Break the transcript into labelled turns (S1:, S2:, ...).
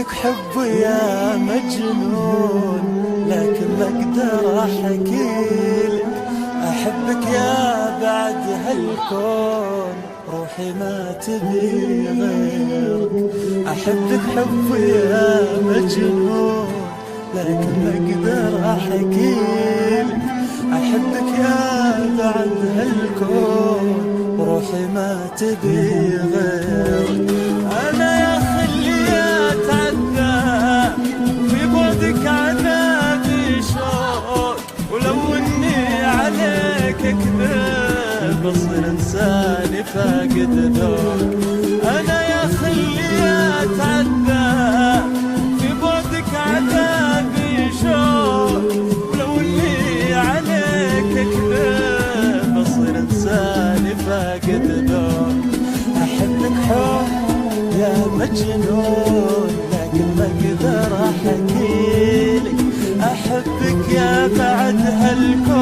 S1: أحبك حب يا مجنون، لكن ما أقدر أحكيلك. أحبك يا بعد هالكون، روحي ما تبي غيرك. أحبك حب يا مجنون، لكن ما أقدر أحكيلك. أحبك يا بعد هالكون، روحي ما تبي غيرك. أنا يا خلي أتعذب في بعدك عذابي شوق، ولو إني عليك كذب بصير إنساني فاقد ذوق. أنا يا خلي أتعذب في بعدك عذابي شوق، ولو إني عليك كذب بصير إنساني فاقد ذوق. أحبك حب يا مجنون، لكن ما أقدر أحكيلك. أحبك يا بعد هالكون،